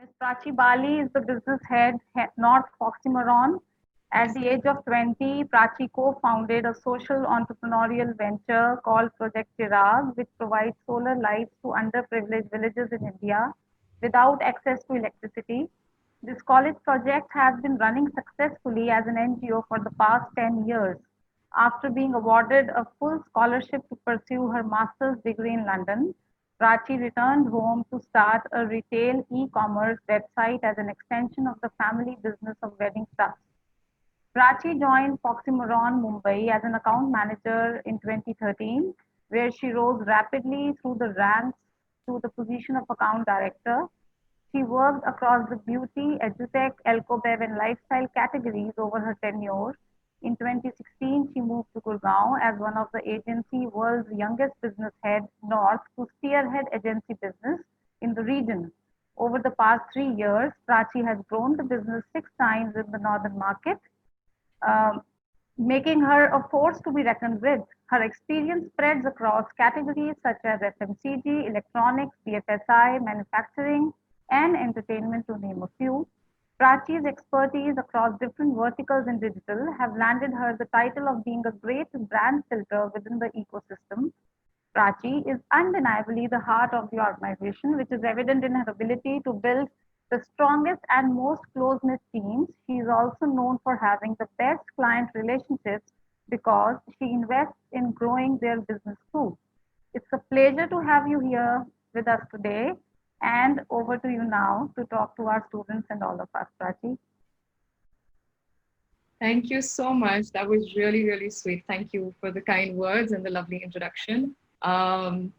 Ms. Prachi Bali is the business head, North FoxyMoron. At the age of 20, Prachi co-founded a social entrepreneurial venture called Project Chirag, which provides solar lights to underprivileged villages in India without access to electricity. This college project has been running successfully as an NGO for the past 10 years. After being awarded a full scholarship to pursue her master's degree in London, Prachi returned home to start a retail e-commerce website as an extension of the family business of wedding stuff. Prachi joined FoxyMoron Mumbai as an account manager in 2013, where she rose rapidly through the ranks to the position of account director. She worked across the beauty, edutech, alcobev, and lifestyle categories over her tenure. In 2016, she moved to Gurgaon as one of the agency world's youngest business head north to spearhead agency business in the region. Over the past 3 years, Prachi has grown the business 6 times in the northern market, um, making her a force to be reckoned with. Her experience spreads across categories such as FMCG, electronics, BFSI, manufacturing, and entertainment, to name a few. Prachi's expertise across different verticals in digital have landed her the title of being a great brand filter within the ecosystem. Prachi is undeniably the heart of the organization, which is evident in her ability to build the strongest and most close knit teams. She is also known for having the best client relationships because she invests in growing their business too. It's a pleasure to have you here with us today. And over to you now to talk to our students and all of us, Prachi. Thank you so much. That was really, really sweet. Thank you for the kind words and the lovely introduction. I'm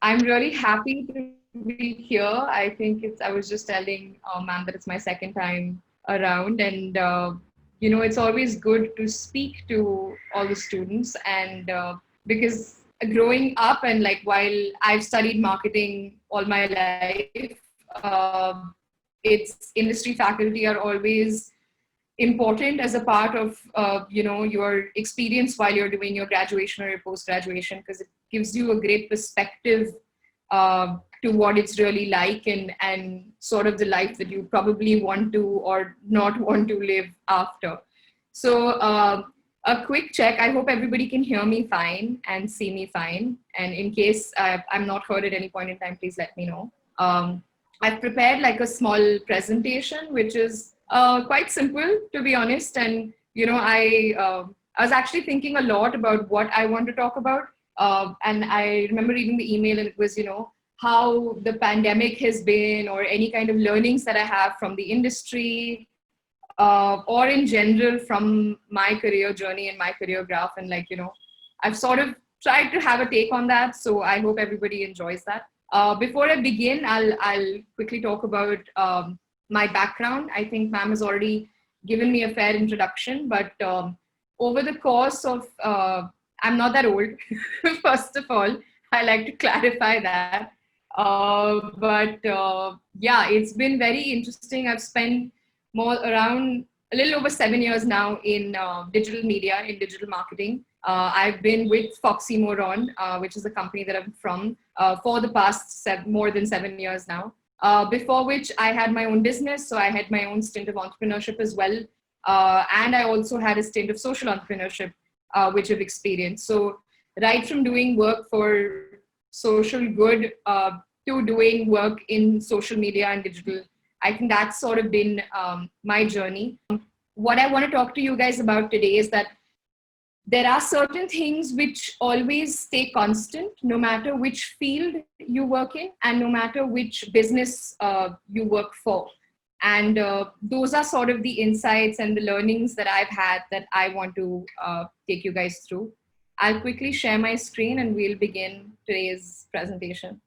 really happy to be here. I think I was just telling ma'am that it's my second time around, and it's always good to speak to all the students, and because growing up and like while I've studied marketing all my life, its industry faculty are always important as a part of your experience while you're doing your graduation or your post graduation, because it gives you a great perspective to what it's really like, and sort of the life that you probably want to or not want to live after. So a quick check. I hope everybody can hear me fine and see me fine, and in case I'm not heard at any point in time, please let me know. I've prepared like a small presentation which is quite simple, to be honest. And I was actually thinking a lot about what I want to talk about. And I remember reading the email, and it was how the pandemic has been, or any kind of learnings that I have from the industry, or in general from my career journey and my career graph. And I've sort of tried to have a take on that. So I hope everybody enjoys that. Before I begin, I'll quickly talk about my background. I think ma'am has already given me a fair introduction, but over the course of, I'm not that old, first of all, I like to clarify that. Yeah, it's been very interesting. I've spent around a little over 7 years now in digital media, in digital marketing. I've been with FoxyMoron, which is a company that I'm from, for the past more than 7 years now. Before which I had my own business, so I had my own stint of entrepreneurship as well. And I also had a stint of social entrepreneurship, which I've experienced. So right from doing work for social good to doing work in social media and digital, I think that's sort of been my journey. What I want to talk to you guys about today is that there are certain things which always stay constant, no matter which field you work in and no matter which business you work for. And those are sort of the insights and the learnings that I've had that I want to take you guys through. I'll quickly share my screen and we'll begin today's presentation.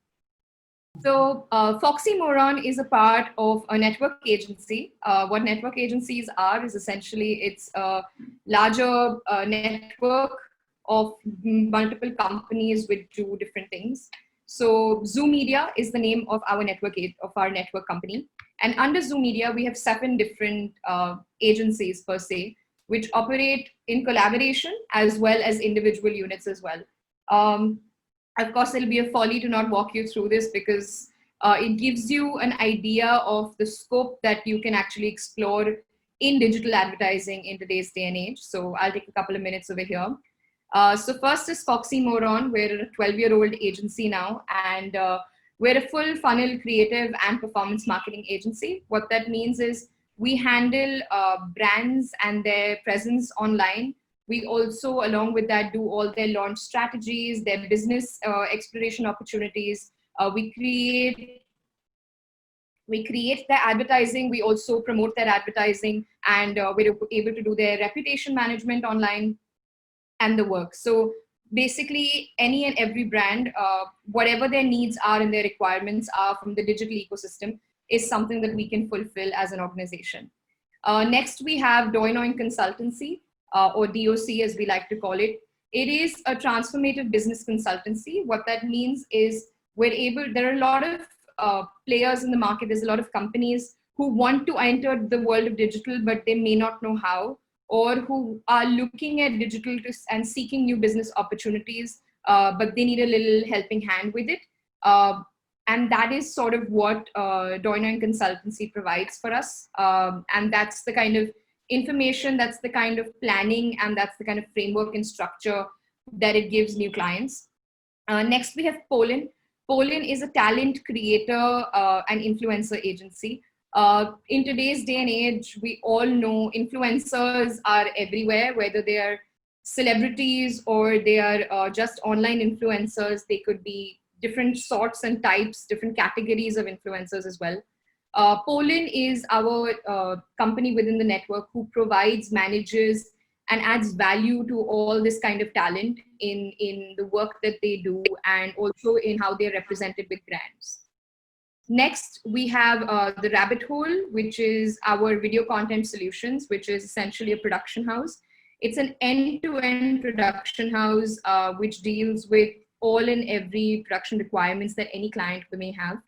So FoxyMoron is a part of a network agency. What network agencies are is essentially it's a larger network of multiple companies which do different things. So Zoom Media is the name of our network company. And under Zoom Media, we have 7 different agencies per se, which operate in collaboration as well as individual units as well. Of course, it'll be a folly to not walk you through this because It gives you an idea of the scope that you can actually explore in digital advertising in today's day and age. So I'll take a couple of minutes over here. So first is FoxyMoron. We're a 12-year-old agency now, and we're a full funnel creative and performance marketing agency. What that means is we handle brands and their presence online. We also, along with that, do all their launch strategies, their business exploration opportunities. We create their advertising. We also promote their advertising, and we're able to do their reputation management online and the work. So basically, any and every brand, whatever their needs are and their requirements are from the digital ecosystem, is something that we can fulfill as an organization. Next, we have Doinoin Consultancy, or DOC as we like to call it. It is a transformative business consultancy. What that means is there are a lot of players in the market. There's a lot of companies who want to enter the world of digital, but they may not know how, or who are looking at digital and seeking new business opportunities, but they need a little helping hand with it. And that is sort of what Doinoin Consultancy provides for us. And that's the kind of information, that's the kind of planning, and that's the kind of framework and structure that it gives new clients. Next, we have Polin. Polin is a talent creator and influencer agency. In today's day and age, we all know influencers are everywhere, whether they are celebrities or they are just online influencers. They could be different sorts and types, different categories of influencers as well. Polin is our company within the network who provides, manages, and adds value to all this kind of talent in the work that they do, and also in how they're represented with brands. Next, we have the Rabbit Hole, which is our video content solutions, which is essentially a production house. It's an end-to-end production house which deals with all and every production requirements that any client may have.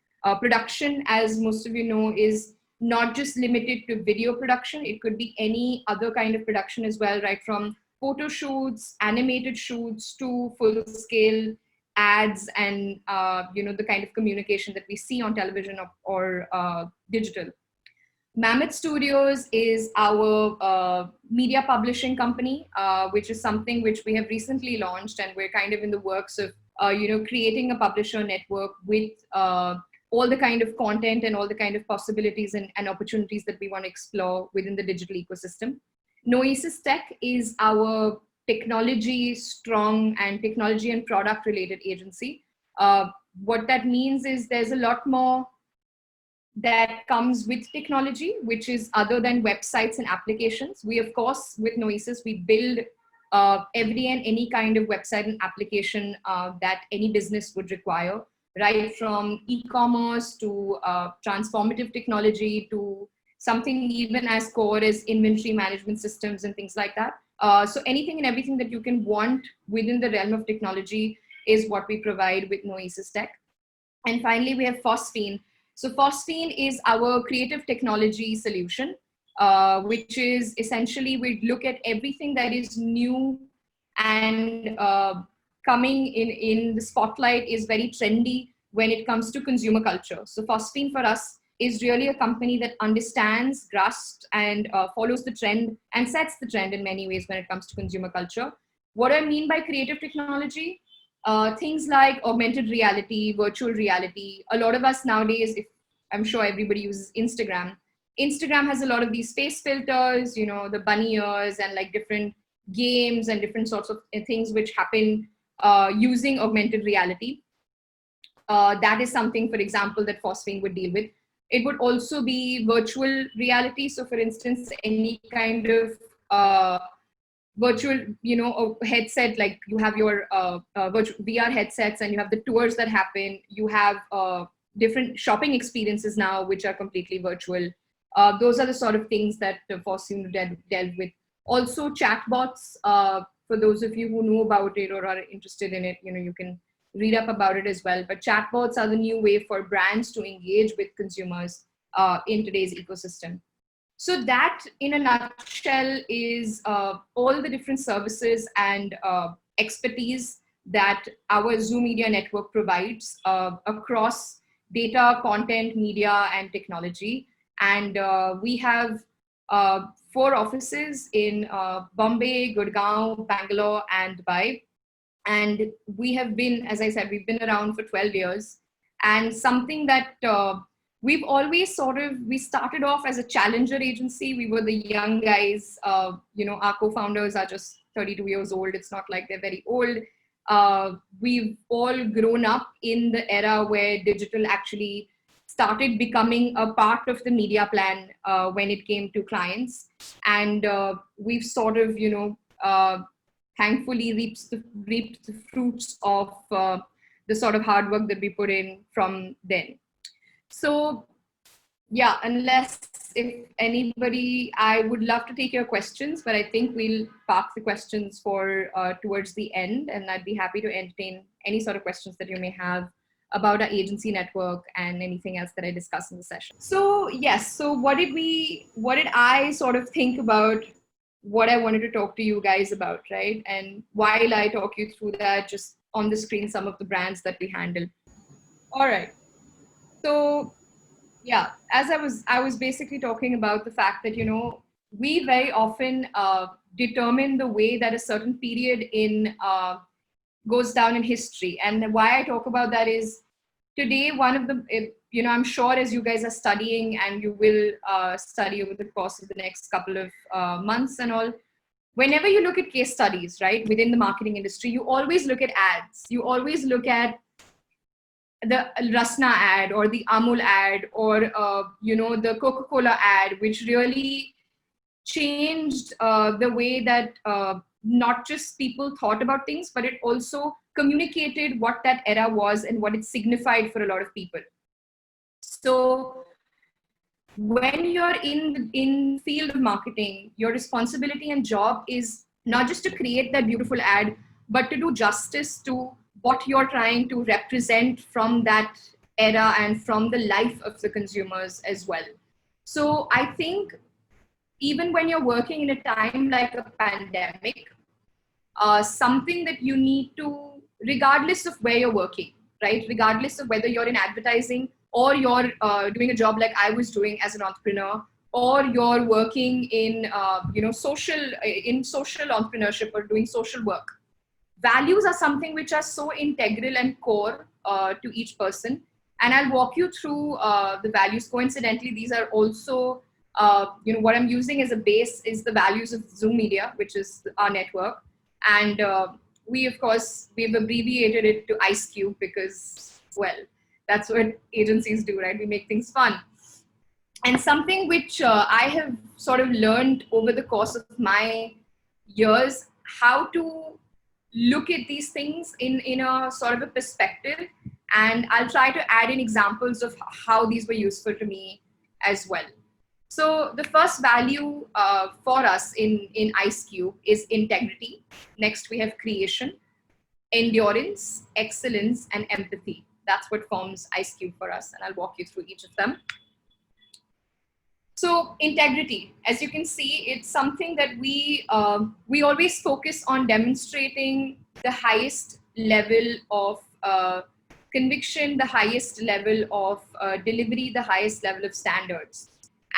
Production, as most of you know, is not just limited to video production. It could be any other kind of production as well, right from photo shoots, animated shoots, to full-scale ads, and the kind of communication that we see on television or digital. Mammoth Studios is our media publishing company, which is something which we have recently launched, and we're kind of in the works of creating a publisher network with all the kind of content and all the kind of possibilities and opportunities that we want to explore within the digital ecosystem. Noesis Tech is our technology strong and technology and product related agency. What that means is there's a lot more that comes with technology, which is other than websites and applications. We, of course, with Noesis, we build every and any kind of website and application that any business would require, right from e-commerce to transformative technology to something even as core as inventory management systems and things like that. So anything and everything that you can want within the realm of technology is what we provide with Noesis Tech. And finally, we have Phosphine. So Phosphine is our creative technology solution, which is essentially we look at everything that is new and coming in the spotlight, is very trendy when it comes to consumer culture. So Phosphine for us is really a company that understands, grasps, and follows the trend and sets the trend in many ways when it comes to consumer culture. What I mean by creative technology, things like augmented reality, virtual reality. A lot of us nowadays, I'm sure everybody uses Instagram. Instagram has a lot of these face filters, the bunny ears, and like different games and different sorts of things which happen using augmented reality. That is something, for example, that Phosphine would deal with. It would also be virtual reality. So for instance, any kind of virtual, a headset, like you have your virtual VR headsets, and you have the tours that happen. You have different shopping experiences now, which are completely virtual. Those are the sort of things that Phosphine dealt with. Also chatbots, for those of you who know about it or are interested in it, you can read up about it as well. But chatbots are the new way for brands to engage with consumers in today's ecosystem. So that, in a nutshell, is all the different services and expertise that our Zoom Media Network provides across data, content, media, and technology. And we have 4 offices in Bombay, Gurgaon, Bangalore, and Dubai. And we have been, as I said, we've been around for 12 years. And something that we've always we started off as a challenger agency. We were the young guys, our co-founders are just 32 years old. It's not like they're very old. We've all grown up in the era where digital actually started becoming a part of the media plan when it came to clients. And we've thankfully reaped the fruits of the sort of hard work that we put in from then. So yeah, if anybody, I would love to take your questions, but I think we'll park the questions for towards the end, and I'd be happy to entertain any sort of questions that you may have about our agency network and anything else that I discuss in the session. So yes, so what did I sort of think about what I wanted to talk to you guys about, right? And while I talk you through that, just on the screen, some of the brands that we handle. All right. So yeah, as I was basically talking about the fact that, we very often determine the way that a certain period goes down in history. And why I talk about that is today, one of the, I'm sure as you guys are studying and you will study over the course of the next couple of months and all, whenever you look at case studies, right, within the marketing industry, you always look at ads. You always look at the Rasna ad or the Amul ad or, the Coca-Cola ad, which really changed the way that not just people thought about things, but it also communicated what that era was and what it signified for a lot of people. So when you're in field of marketing, your responsibility and job is not just to create that beautiful ad, but to do justice to what you're trying to represent from that era and from the life of the consumers as well. So I think even when you're working in a time like a pandemic, something that you need to, regardless of where you're working, right? Regardless of whether you're in advertising or you're doing a job like I was doing as an entrepreneur, or you're working in, social entrepreneurship or doing social work. Values are something which are so integral and core to each person. And I'll walk you through the values. Coincidentally, these are also, what I'm using as a base is the values of Zoom Media, which is our network. And we've abbreviated it to Ice Cube because, well, that's what agencies do, right? We make things fun. And something which I have sort of learned over the course of my years, how to look at these things in a sort of a perspective. And I'll try to add in examples of how these were useful to me as well. So the first value for us in Ice Cube is integrity. Next, we have creation, endurance, excellence, and empathy. That's what forms Ice Cube for us. And I'll walk you through each of them. So integrity, as you can see, it's something that we always focus on demonstrating the highest level of conviction, the highest level of delivery, the highest level of standards.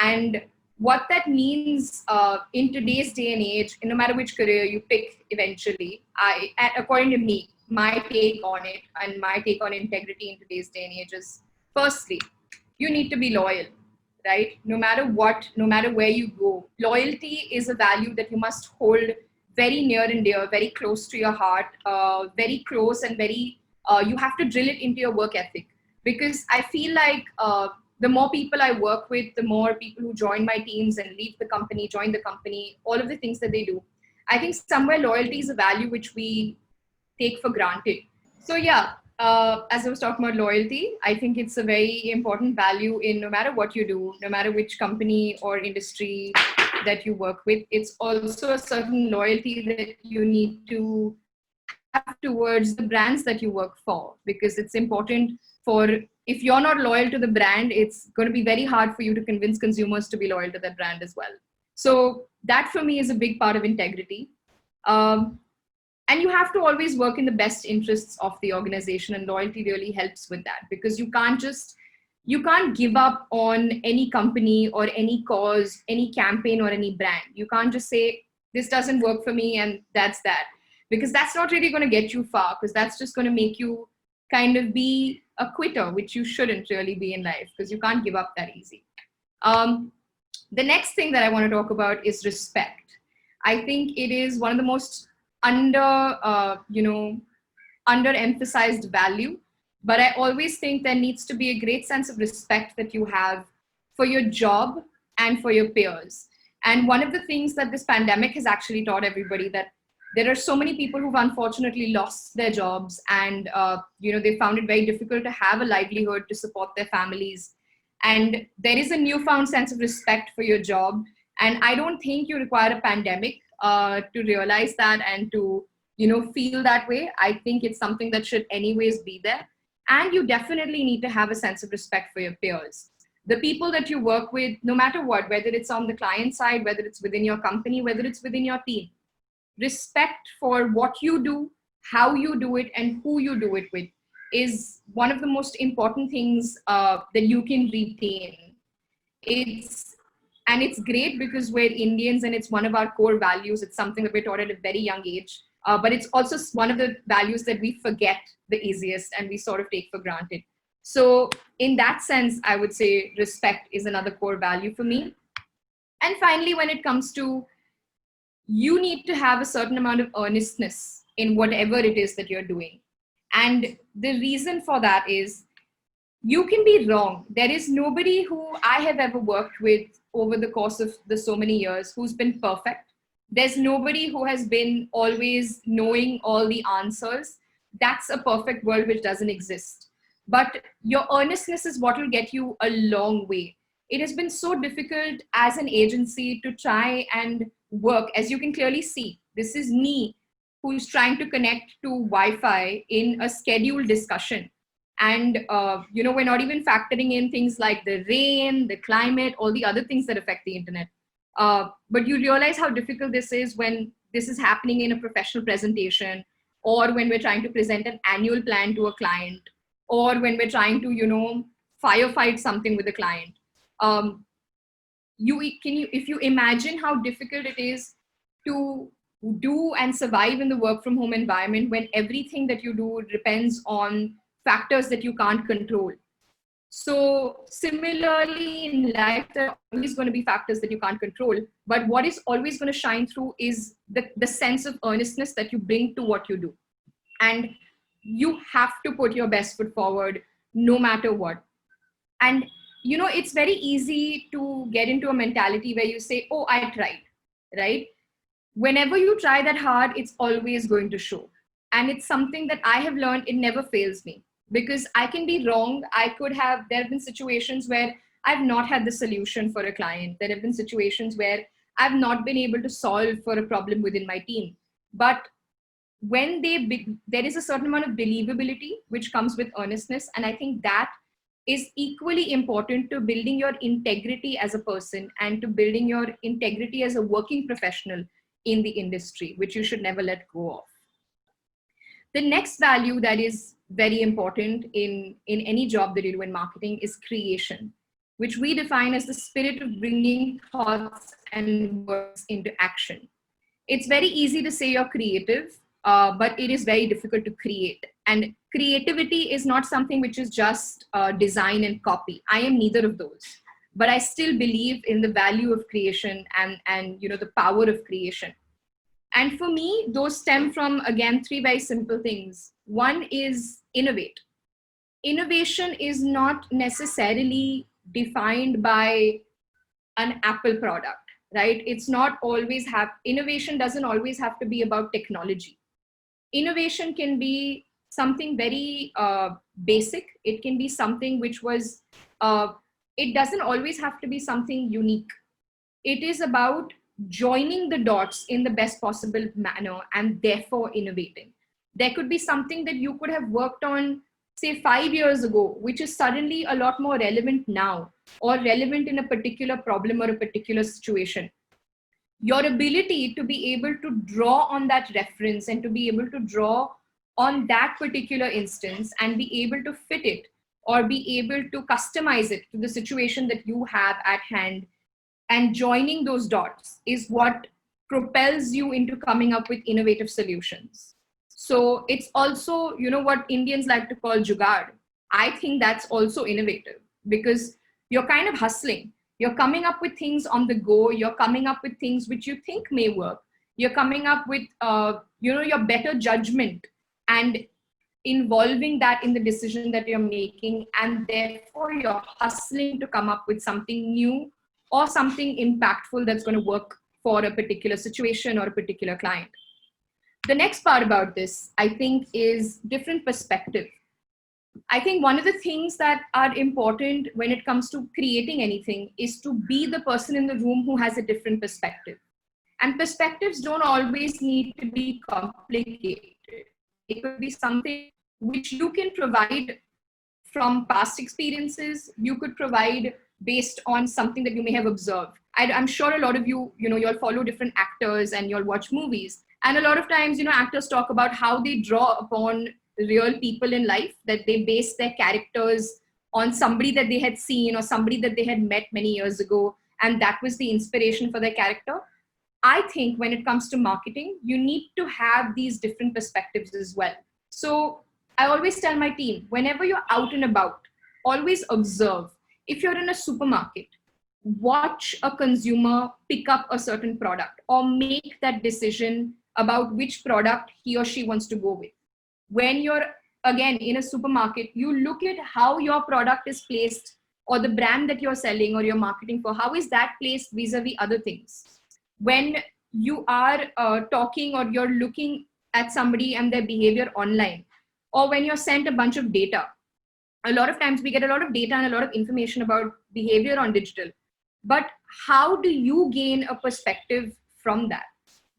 And what that means in today's day and age, no matter which career you pick eventually, according to me, my take on it and my take on integrity in today's day and age is, firstly, you need to be loyal. Right? No matter what, no matter where you go, loyalty is a value that you must hold very near and dear, very close to your heart, very close and very, you have to drill it into your work ethic. Because I feel like the more people I work with, the more people who join my teams and leave the company, join the company, all of the things that they do, I think somewhere loyalty is a value which we take for granted. So yeah, as I was talking about loyalty, I think it's a very important value in no matter what you do, no matter which company or industry that you work with. It's also a certain loyalty that you need to have towards the brands that you work for, because it's important if you're not loyal to the brand, it's going to be very hard for you to convince consumers to be loyal to that brand as well. So that for me is a big part of integrity. And you have to always work in the best interests of the organization, and loyalty really helps with that, because you can't just you can't give up on any company or any cause, any campaign or any brand. You can't just say, this doesn't work for me and that's that. Because that's not really going to get you far, because that's just going to make you kind of be a quitter, which you shouldn't really be in life, because you can't give up that easy. The next thing that I want to talk about is respect. I think it is one of the most underemphasized value. But I always think there needs to be a great sense of respect that you have for your job and for your peers. And one of the things that this pandemic has actually taught everybody, that there are so many people who've unfortunately lost their jobs, and they found it very difficult to have a livelihood to support their families. And there is a newfound sense of respect for your job. And I don't think you require a pandemic to realize that and to feel that way. I think it's something that should anyways be there. And you definitely need to have a sense of respect for your peers. The people that you work with, no matter what, whether it's on the client side, whether it's within your company, whether it's within your team, respect for what you do, how you do it, and who you do it with is one of the most important things that you can retain. It's great because we're Indians and it's one of our core values. It's something that we're taught at a very young age. But it's also one of the values that we forget the easiest and we sort of take for granted. So in that sense, I would say respect is another core value for me. And finally, when it comes to, you need to have a certain amount of earnestness in whatever it is that you're doing. And the reason for that is you can be wrong. There is nobody who I have ever worked with over the course of the so many years who's been perfect. There's nobody who has been always knowing all the answers. That's a perfect world which doesn't exist. But your earnestness is what will get you a long way. It has been so difficult as an agency to try and work. As you can clearly see, this is me who's trying to connect to Wi-Fi in a scheduled discussion. And, we're not even factoring in things like the rain, the climate, all the other things that affect the internet. But you realize how difficult this is when this is happening in a professional presentation, or when we're trying to present an annual plan to a client, or when we're trying to, firefight something with a client. If you imagine how difficult it is to do and survive in the work from home environment when everything that you do depends on factors that you can't control. So similarly in life, there are always going to be factors that you can't control, but what is always going to shine through is the sense of earnestness that you bring to what you do. And you have to put your best foot forward no matter what. And it's very easy to get into a mentality where you say, oh, I tried, right? Whenever you try that hard, it's always going to show. And it's something that I have learned, it never fails me, because I can be wrong. There have been situations where I've not had the solution for a client. There have been situations where I've not been able to solve for a problem within my team. But when there is a certain amount of believability which comes with earnestness. And I think that is equally important to building your integrity as a person and to building your integrity as a working professional in the industry, which you should never let go of. The next value that is very important in any job that you do in marketing is creation, which we define as the spirit of bringing thoughts and words into action. It's very easy to say you're creative, but it is very difficult to create. And creativity is not something which is just design and copy. I am neither of those, but I still believe in the value of creation and the power of creation. And for me, those stem from, again, three very simple things. One is innovate. Innovation is not necessarily defined by an Apple product, right? It's not always innovation doesn't always have to be about technology. Innovation can be something very basic. It can be something which was, it doesn't always have to be something unique. It is about joining the dots in the best possible manner and therefore innovating. There could be something that you could have worked on, say 5 years ago, which is suddenly a lot more relevant now, or relevant in a particular problem or a particular situation. Your ability to be able to draw on that reference and to be able to draw on that particular instance and be able to fit it or be able to customize it to the situation that you have at hand. And joining those dots is what propels you into coming up with innovative solutions. So it's also, what Indians like to call jugaad. I think that's also innovative because you're kind of hustling. You're coming up with things on the go. You're coming up with things which you think may work. You're coming up with, your better judgment and involving that in the decision that you're making. And therefore, you're hustling to come up with something new or something impactful that's going to work for a particular situation or a particular client. The next part about this, I think, is different perspective. I think one of the things that are important when it comes to creating anything is to be the person in the room who has a different perspective. And perspectives don't always need to be complicated. It could be something which you can provide from past experiences. You could provide based on something that you may have observed. I'm sure a lot of you, you'll follow different actors and you'll watch movies. And a lot of times, actors talk about how they draw upon real people in life, that they base their characters on somebody that they had seen or somebody that they had met many years ago. And that was the inspiration for their character. I think when it comes to marketing, you need to have these different perspectives as well. So I always tell my team, whenever you're out and about, always observe. If you're in a supermarket, watch a consumer pick up a certain product or make that decision about which product he or she wants to go with. When you're, again, in a supermarket, you look at how your product is placed or the brand that you're selling or you're marketing for, how is that placed vis-a-vis other things? When you are talking or you're looking at somebody and their behavior online, or when you're sent a bunch of data, a lot of times we get a lot of data and a lot of information about behavior on digital. But how do you gain a perspective from that?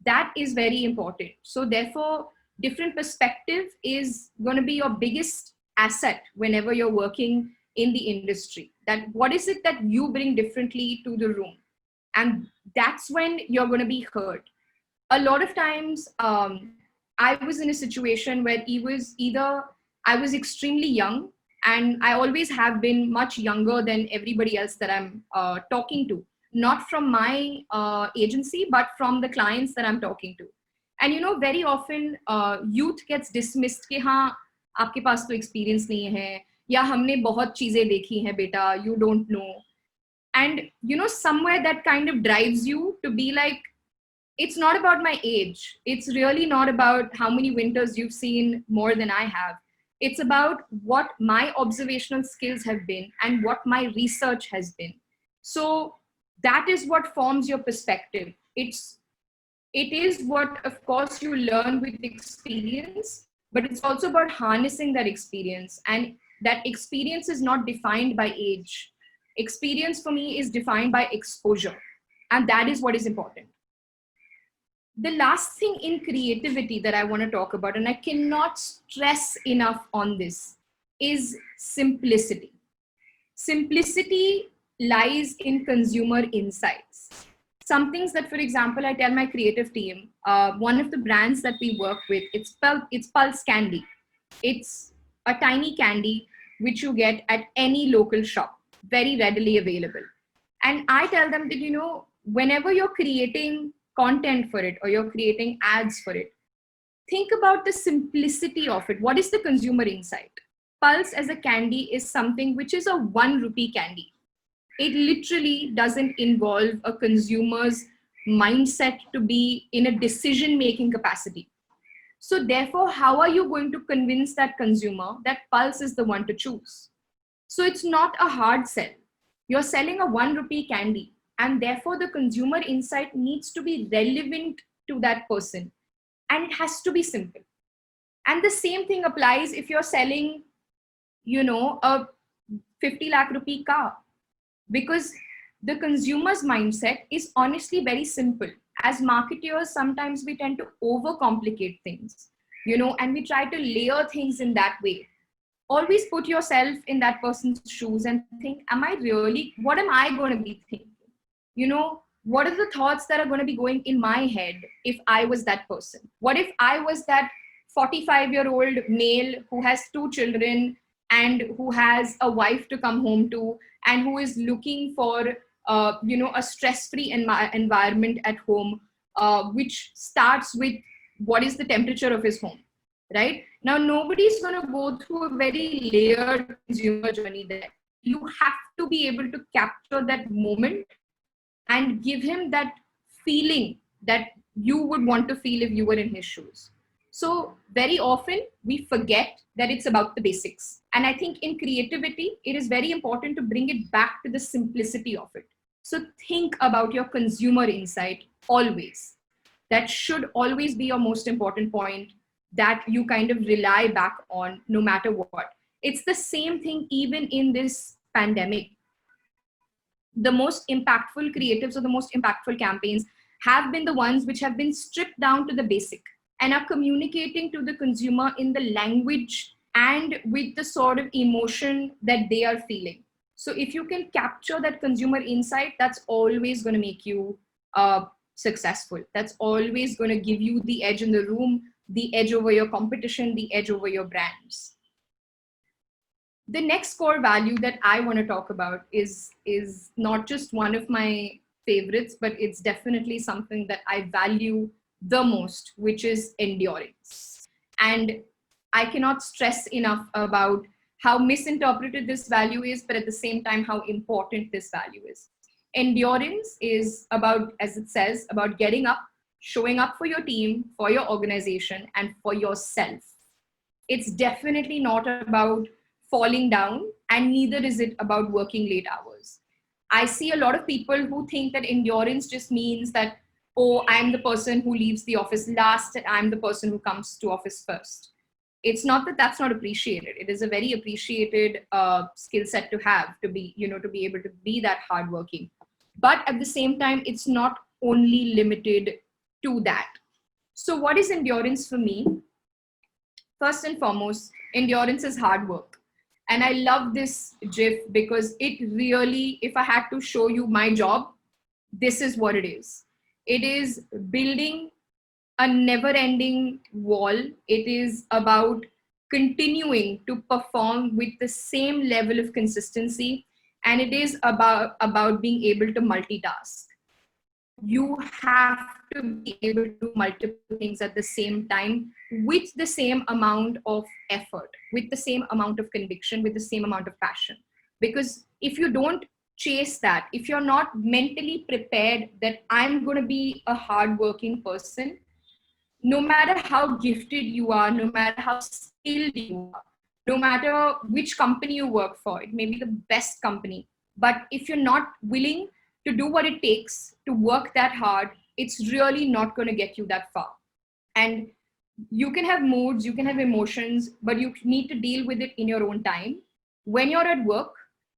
That is very important. So therefore, different perspective is going to be your biggest asset whenever you're working in the industry. That what is it that you bring differently to the room? And that's when you're going to be heard. A lot of times, I was in a situation where I was extremely young, and I always have been much younger than everybody else that I'm talking to, not from my agency, but from the clients that I'm talking to. And very often youth gets dismissed कि हाँ आपके पास तो experience नहीं है, या हमने बहुत चीजें देखी हैं बेटा, you don't know. And somewhere that kind of drives you to be like, it's not about my age. It's really not about how many winters you've seen more than I have. It's about what my observational skills have been and what my research has been. So that is what forms your perspective. It is what, of course, you learn with experience, but it's also about harnessing that experience. And that experience is not defined by age. Experience for me is defined by exposure. And that is what is important. The last thing in creativity that I want to talk about, and I cannot stress enough on this, is simplicity. Simplicity lies in consumer insights. Some things that, for example, I tell my creative team, one of the brands that we work with, it's Pulse Candy. It's a tiny candy which you get at any local shop, very readily available. And I tell them that, whenever you're creating content for it or you're creating ads for it, think about the simplicity of it. What is the consumer insight? Pulse as a candy is something which is a 1 rupee candy. It literally doesn't involve a consumer's mindset to be in a decision-making capacity. So therefore, how are you going to convince that consumer that Pulse is the one to choose? So it's not a hard sell. You're selling a 1 rupee candy, and therefore the consumer insight needs to be relevant to that person, and it has to be simple. And the same thing applies if you're selling, a 50 lakh rupee car, because the consumer's mindset is honestly very simple. As marketers, sometimes we tend to overcomplicate things, and we try to layer things in that way. Always put yourself in that person's shoes and think, what am I going to be thinking? What are the thoughts that are going to be going in my head if I was that person? What if I was that 45-year-old male who has 2 children and who has a wife to come home to, and who is looking for a stress-free environment at home, which starts with what is the temperature of his home, right? Now, nobody's going to go through a very layered consumer journey there. You have to be able to capture that moment and give him that feeling that you would want to feel if you were in his shoes. So very often we forget that it's about the basics. And I think in creativity, it is very important to bring it back to the simplicity of it. So think about your consumer insight always. That should always be your most important point that you kind of rely back on no matter what. It's the same thing even in this pandemic. The most impactful creatives or the most impactful campaigns have been the ones which have been stripped down to the basic and are communicating to the consumer in the language and with the sort of emotion that they are feeling. So if you can capture that consumer insight, that's always going to make you successful. That's always going to give you the edge in the room, the edge over your competition, the edge over your brands. The next core value that I want to talk about is not just one of my favorites, but it's definitely something that I value the most, which is endurance. And I cannot stress enough about how misinterpreted this value is, but at the same time, how important this value is. Endurance is about, as it says, about getting up, showing up for your team, for your organization, and for yourself. It's definitely not about falling down, and neither is it about working late hours. I see a lot of people who think that endurance just means that, oh, I'm the person who leaves the office last, and I'm the person who comes to office first. It's not that that's not appreciated. It is a very appreciated skill set to have, to be able to be that hardworking. But at the same time, it's not only limited to that. So what is endurance for me? First and foremost, endurance is hard work. And I love this GIF because it really, if I had to show you my job, this is what it is. It is building a never-ending wall. It is about continuing to perform with the same level of consistency. And it is about being able to multitask. You have to be able to do multiple things at the same time with the same amount of effort, with the same amount of conviction, with the same amount of passion. Because if you don't chase that, if you're not mentally prepared that I'm going to be a hardworking person, no matter how gifted you are, no matter how skilled you are, no matter which company you work for, it may be the best company, but if you're not willing to do what it takes to work that hard, it's really not going to get you that far. And you can have moods, you can have emotions, but you need to deal with it in your own time. When you're at work,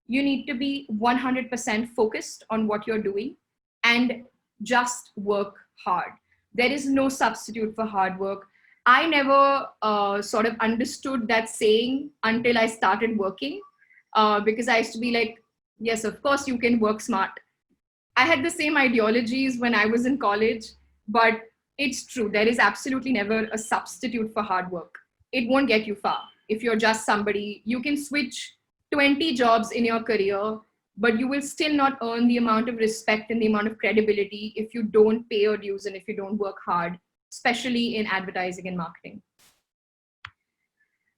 you need to be 100% focused on what you're doing and just work hard. There is no substitute for hard work. I never sort of understood that saying until I started working, because I used to be like, yes, of course you can work smart. I had the same ideologies when I was in college, but it's true. There is absolutely never a substitute for hard work. It won't get you far. If you're just somebody, you can switch 20 jobs in your career, but you will still not earn the amount of respect and the amount of credibility if you don't pay your dues and if you don't work hard, especially in advertising and marketing.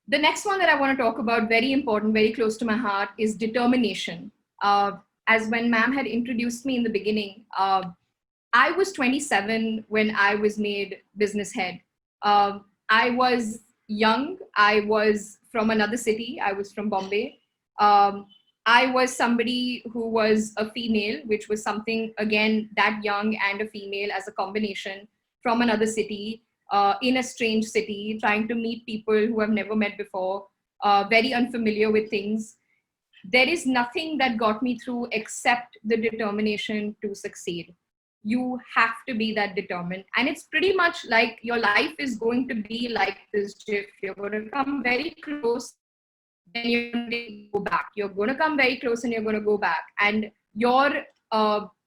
The next one that I want to talk about, very important, very close to my heart, is determination. As when ma'am had introduced me in the beginning, I was 27 when I was made business head. I was young. I was from another city. I was from Bombay. I was somebody who was a female, which was something, again, that young and a female as a combination from another city, in a strange city, trying to meet people who I've never met before, very unfamiliar with things. There is nothing that got me through except the determination to succeed. You have to be that determined. And it's pretty much like your life is going to be like this GIF. You're going to come very close, then you're going to go back. You're going to come very close and you're going to go back. And your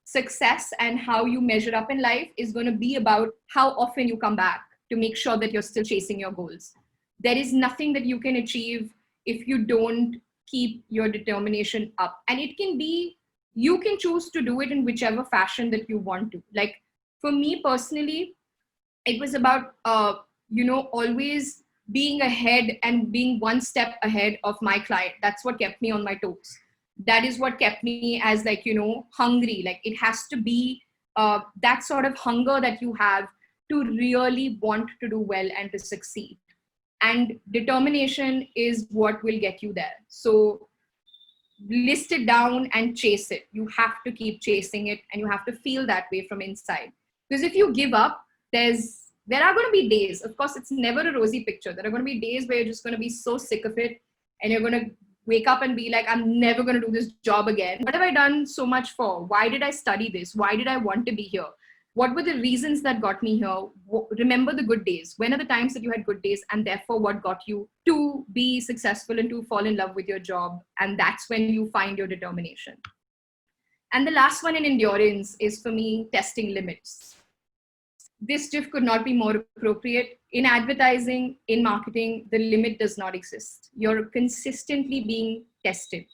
success and how you measure up in life is going to be about how often you come back to make sure that you're still chasing your goals. There is nothing that you can achieve if you don't keep your determination up. And it can be, you can choose to do it in whichever fashion that you want to. Like for me personally, it was about, always being ahead and being one step ahead of my client. That's what kept me on my toes. That is what kept me as like, hungry. Like it has to be that sort of hunger that you have to really want to do well and to succeed. And determination is what will get you there. So list it down and chase it. You have to keep chasing it, and you have to feel that way from inside. Because if you give up, there are going to be days, of course, it's never a rosy picture. There are going to be days where you're just going to be so sick of it, and you're going to wake up and be like, I'm never going to do this job again. What have I done so much for? Why did I study this? Why did I want to be here? What were the reasons that got me here? Remember the good days. When are the times that you had good days? And therefore, what got you to be successful and to fall in love with your job? And that's when you find your determination. And the last one in endurance is, for me, testing limits. This GIF could not be more appropriate. In advertising, in marketing, the limit does not exist. You're consistently being tested.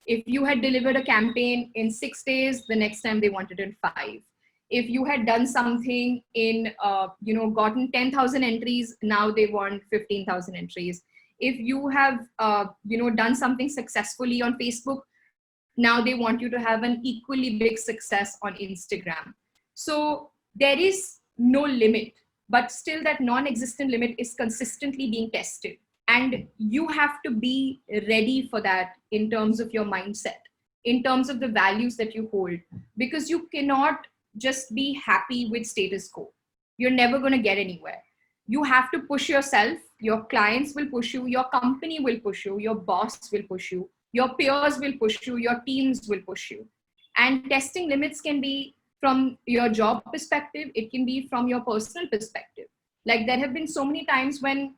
If you had delivered a campaign in 6 days, the next time they wanted it in 5. If you had done something in, gotten 10,000 entries, now they want 15,000 entries. If you have, done something successfully on Facebook, now they want you to have an equally big success on Instagram. So there is no limit, but still that non-existent limit is consistently being tested. And you have to be ready for that in terms of your mindset, in terms of the values that you hold, because you cannot just be happy with status quo. You're never going to get anywhere. You have to push yourself. Your clients will push you. Your company will push you. Your boss will push you. Your peers will push you. Your teams will push you. And testing limits can be from your job perspective. It can be from your personal perspective. Like there have been so many times when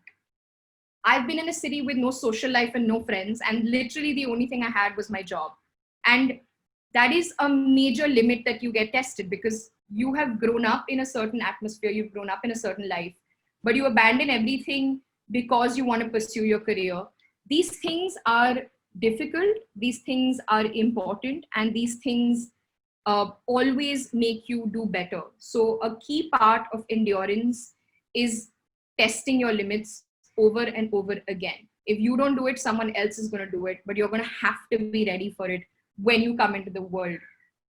I've been in a city with no social life and no friends, and literally the only thing I had was my job. And that is a major limit that you get tested, because you have grown up in a certain atmosphere, you've grown up in a certain life, but you abandon everything because you want to pursue your career. These things are difficult, these things are important, and these things always make you do better. So a key part of endurance is testing your limits over and over again. If you don't do it, someone else is going to do it, but you're going to have to be ready for it when you come into the world.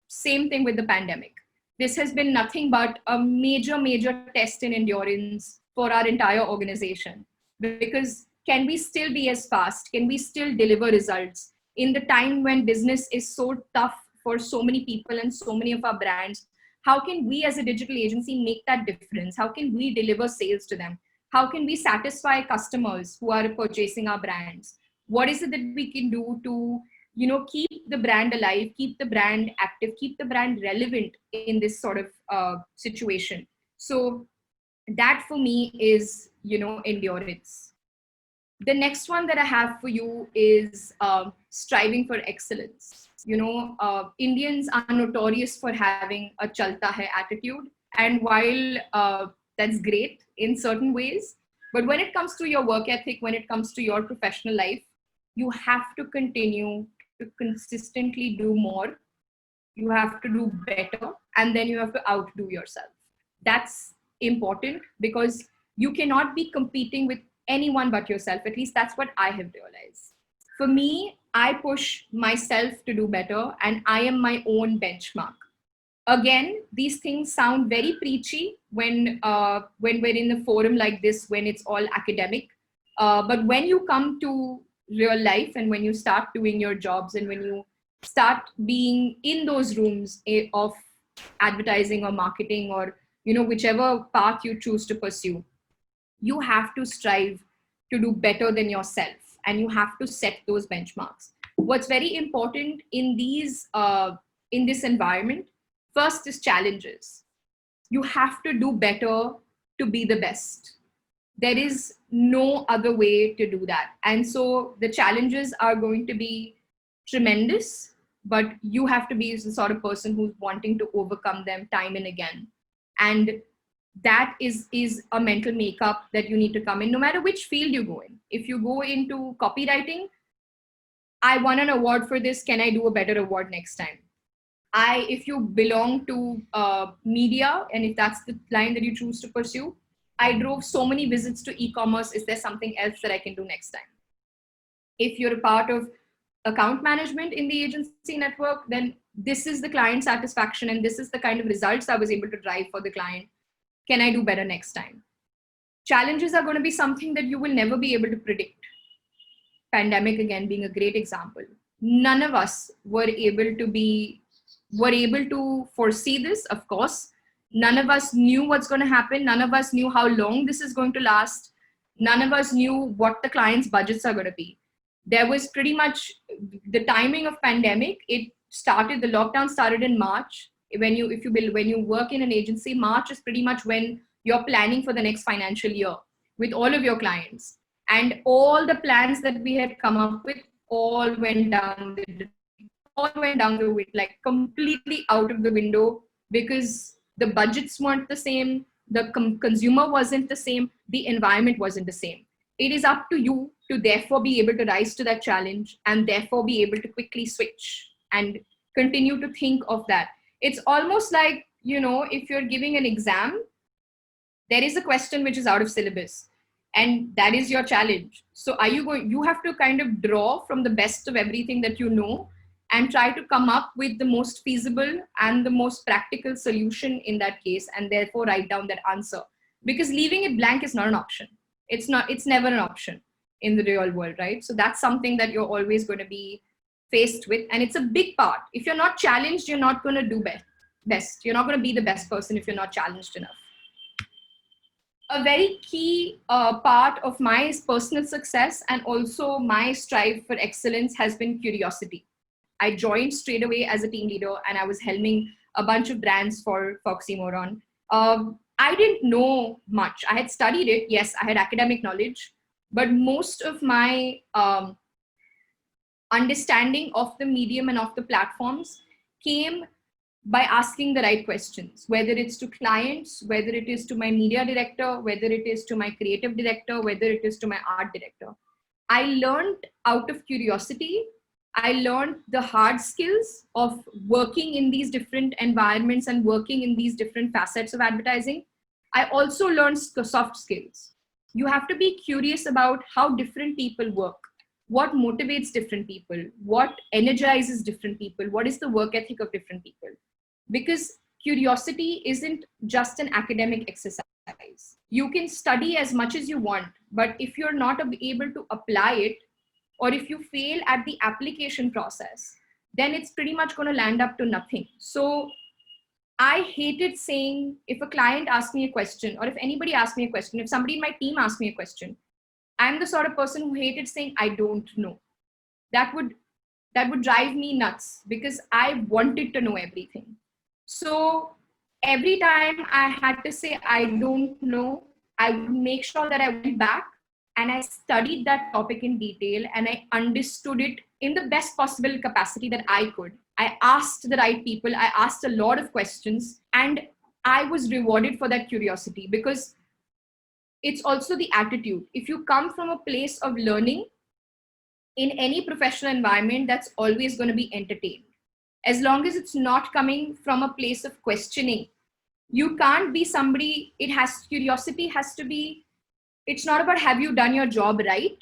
Same thing with the pandemic. This has been nothing but a major, major test in endurance for our entire organization. Because can we still be as fast? Can we still deliver results in the time when business is so tough for so many people and so many of our brands? How can we as a digital agency make that difference? How can we deliver sales to them? How can we satisfy customers who are purchasing our brands? What is it that we can do to keep the brand alive, keep the brand active, keep the brand relevant in this sort of situation? So that for me is, endurance. The next one that I have for you is striving for excellence. Indians are notorious for having a chalta hai attitude. And while that's great in certain ways, but when it comes to your work ethic, when it comes to your professional life, you have to continue to consistently do more. You have to do better, and then you have to outdo yourself. That's important, because you cannot be competing with anyone but yourself. At least that's what I have realized. For me, I push myself to do better, and I am my own benchmark. Again, these things sound very preachy when we're in a forum like this, when it's all academic. But when you come to real life, and when you start doing your jobs, and when you start being in those rooms of advertising or marketing, or whichever path you choose to pursue, you have to strive to do better than yourself, and you have to set those benchmarks. What's very important in this environment, first is challenges. You have to do better to be the best. There is no other way to do that. And so the challenges are going to be tremendous, but you have to be the sort of person who's wanting to overcome them time and again. And that is a mental makeup that you need to come in, no matter which field you go in. If you go into copywriting, I won an award for this. Can I do a better award next time? If you belong to media, and if that's the line that you choose to pursue, I drove so many visits to e-commerce. Is there something else that I can do next time? If you're a part of account management in the agency network, then this is the client satisfaction and this is the kind of results I was able to drive for the client. Can I do better next time? Challenges are going to be something that you will never be able to predict. Pandemic again being a great example. None of us were able to foresee this, of course. None of us knew what's going to happen. None of us knew how long this is going to last. None of us knew what the client's budgets are going to be. There was pretty much the timing of pandemic. The lockdown started in March. When you work in an agency, March is pretty much when you're planning for the next financial year with all of your clients. And all the plans that we had come up with all went down the window, like completely out of the window, because the budgets weren't the same, the consumer wasn't the same, the environment wasn't the same. It is up to you to therefore be able to rise to that challenge and therefore be able to quickly switch and continue to think of that. It's almost like, if you're giving an exam, there is a question which is out of syllabus, and that is your challenge. So you have to kind of draw from the best of everything that you know and try to come up with the most feasible and the most practical solution in that case, and therefore write down that answer. Because leaving it blank is not an option. It's never an option in the real world, right? So that's something that you're always going to be faced with. And it's a big part. If you're not challenged, you're not going to do best. You're not going to be the best person if you're not challenged enough. A very key part of my personal success and also my strive for excellence has been curiosity. I joined straight away as a team leader and I was helming a bunch of brands for FoxyMoron. I didn't know much. I had studied it. Yes, I had academic knowledge, but most of my understanding of the medium and of the platforms came by asking the right questions, whether it's to clients, whether it is to my media director, whether it is to my creative director, whether it is to my art director. I learned out of curiosity. I learned the hard skills of working in these different environments and working in these different facets of advertising. I also learned soft skills. You have to be curious about how different people work, what motivates different people, what energizes different people, what is the work ethic of different people. Because curiosity isn't just an academic exercise. You can study as much as you want, but if you're not able to apply it, or if you fail at the application process, then it's pretty much going to land up to nothing. So I hated saying, if a client asks me a question, or if anybody asks me a question, if somebody in my team asks me a question, I'm the sort of person who hated saying, I don't know. That would drive me nuts because I wanted to know everything. So every time I had to say, I don't know, I would make sure that I went back and I studied that topic in detail and I understood it in the best possible capacity that I could. I asked the right people. I asked a lot of questions and I was rewarded for that curiosity, because it's also the attitude. If you come from a place of learning in any professional environment, that's always going to be entertained. As long as it's not coming from a place of questioning, you can't be somebody, curiosity has to be, it's not about have you done your job right?